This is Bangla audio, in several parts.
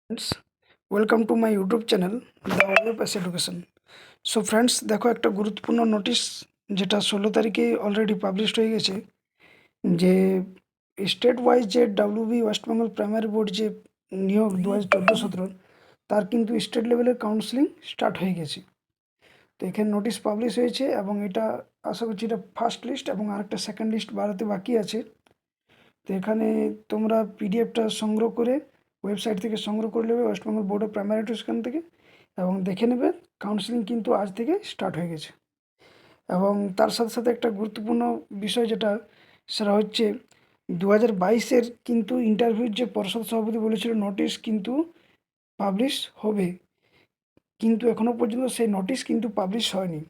Friends welcome to my YouTube channel the way pass education. So friends দেখো একটা গুরুত্বপূর্ণ নোটিশ যেটা 16 তারিখে অলরেডি পাবলিশড হয়ে গেছে যে স্টেট ওয়াইজ যে WB West Bengal primary board যে নিয়োগ 2014-17 তার কিন্তু স্টেট লেভেলের কাউন্সিলিং স্টার্ট হয়ে গেছে। তো এখানে নোটিশ পাবলিশ হয়েছে এবং এটা আশা করছি এটা ফার্স্ট লিস্ট এবং আরেকটা সেকেন্ড লিস্ট বাড়াতে বাকি আছে। তো এখানে তোমরা পিডিএফটা সংগ্রহ করে ওয়েবসাইট থেকে সংগ্রহ করে নেবে West Bengal board of primary education থেকে এবং দেখে নেবে কাউন্সিলিং কিন্তু আজ থেকে স্টার্ট হয়ে গেছে। এবং তার সাথে সাথে একটা গুরুত্বপূর্ণ বিষয় যেটা সেটা হচ্ছে 2022-এর কিন্তু ইন্টারভিউর যে পর্ষদ সভাপতি বলেছিল নোটিশ কিন্তু পাবলিশ হবে, কিন্তু এখনও পর্যন্ত সেই নোটিশ কিন্তু পাবলিশ হয়নি।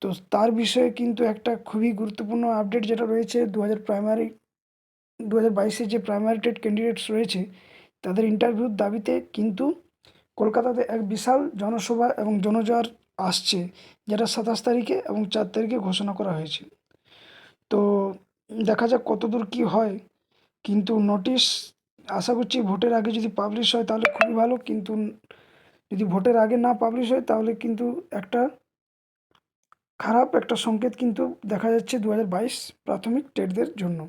তো তার বিষয়ে কিন্তু একটা খুবই গুরুত্বপূর্ণ আপডেট যেটা রয়েছে 2022-এ যে প্রাইমারি টেট ক্যান্ডিডেটস রয়েছে তাদের ইন্টারভিউর দাবিতে কিন্তু কলকাতাতে এক বিশাল জনসভা এবং জনজোয়ার আসছে, যেটা 27 তারিখে এবং 4 তারিখে ঘোষণা করা হয়েছে। তো দেখা যাক কতদূর কী হয়, কিন্তু নোটিশ আশা করছি ভোটের আগে যদি পাবলিশ হয় তাহলে খুবই ভালো, কিন্তু যদি ভোটের আগে না পাবলিশ হয় তাহলে কিন্তু একটা খারাপ একটা সংকেত কিন্তু দেখা যাচ্ছে 2022 প্রাথমিক টেটদের জন্য।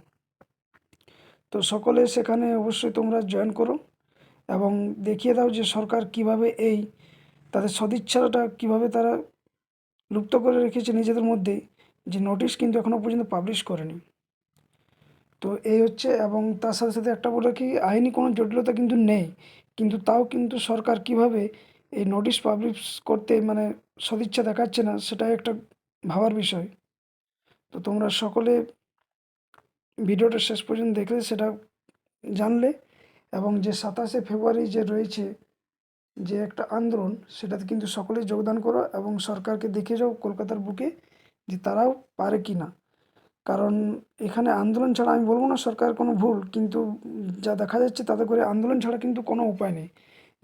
তো সকলে সেখানে অবশ্যই তোমরা জয়েন করো এবং দেখিয়ে দাও যে সরকার কিভাবে এই তাদের সদিচ্ছাটা কিভাবে তারা লুপ্ত করে রেখেছে নিজেদের মধ্যে, যে নোটিশ কিন্তু এখনও পর্যন্ত পাবলিশ করেনি। তো এই হচ্ছে, এবং তার সাথে সাথে একটা বলে কি আইনি কোনো জটিলতা কিন্তু নেই, কিন্তু তাও কিন্তু সরকার কিভাবে এই নোটিশ পাবলিশ করতে মানে সদিচ্ছা দেখাচ্ছে না, সেটাই একটা ভাবার বিষয়। তো তোমরা সকলে ভিডিওটা শেষ পর্যন্ত দেখলে সেটা জানলে, এবং যে 27শে ফেব্রুয়ারি যে রয়েছে যে একটা আন্দোলন, সেটাতে কিন্তু সকলেই যোগদান করো এবং সরকারকে দেখে যাও কলকাতার বুকে যে তারাও পারে কি না। কারণ এখানে আন্দোলন ছাড়া আমি বলবো না সরকার কোনো ভুল, কিন্তু যা দেখা যাচ্ছে তাতে করে আন্দোলন ছাড়া কিন্তু কোনো উপায় নেই।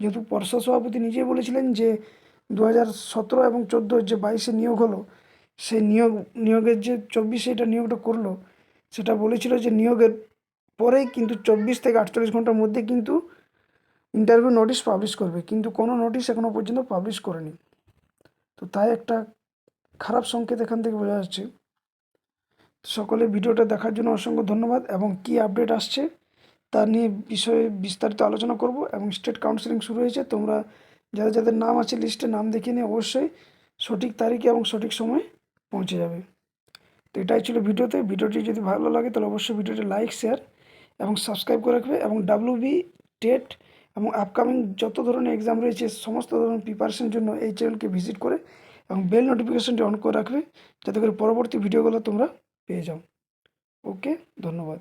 যেহেতু পর্ষদ সভাপতি নিজেই বলেছিলেন যে 2017 এবং 14 যে 22-এ নিয়োগ হলো, সেই নিয়োগের যে 24-এ এটা নিয়োগটা করলো, সেটা বলেছিল যে নিয়োগের পরেই কিন্তু 24 থেকে 48 ঘন্টার মধ্যে কিন্তু ইন্টারভিউ নোটিশ পাবলিশ করবে, কিন্তু কোনো নোটিশ এখনও পর্যন্ত পাবলিশ করেনি। তো তাই একটা খারাপ সংকেত এখান থেকে বোঝা যাচ্ছে। সকলে ভিডিওটা দেখার জন্য অসংখ্য ধন্যবাদ, এবং কী আপডেট আসছে তা নিয়ে বিষয়ে বিস্তারিত আলোচনা করব। এবং স্টেট কাউন্সিলিং শুরু হয়েছে, তোমরা যাদের যাদের নাম আছে লিস্টে নাম দেখিয়ে নিয়ে অবশ্যই সঠিক তারিখে এবং সঠিক সময়ে পৌঁছে যাবে। তো এটাই ছিল ভিডিওটি যদি ভালো লাগে তাহলে অবশ্যই ভিডিওটি লাইক শেয়ার এবং সাবস্ক্রাইব করে রাখবে, এবং ডাব্লিউবি টেট এবং আপকামিং যত ধরনের এক্সাম রয়েছে সমস্ত ধরনের প্রিপারেশনের জন্য এই চ্যানেলকে ভিজিট করে এবং বেল নোটিফিকেশনটি অন করে রাখবে, যাতে করে পরবর্তী ভিডিওগুলো তোমরা পেয়ে যাও। ওকে, ধন্যবাদ।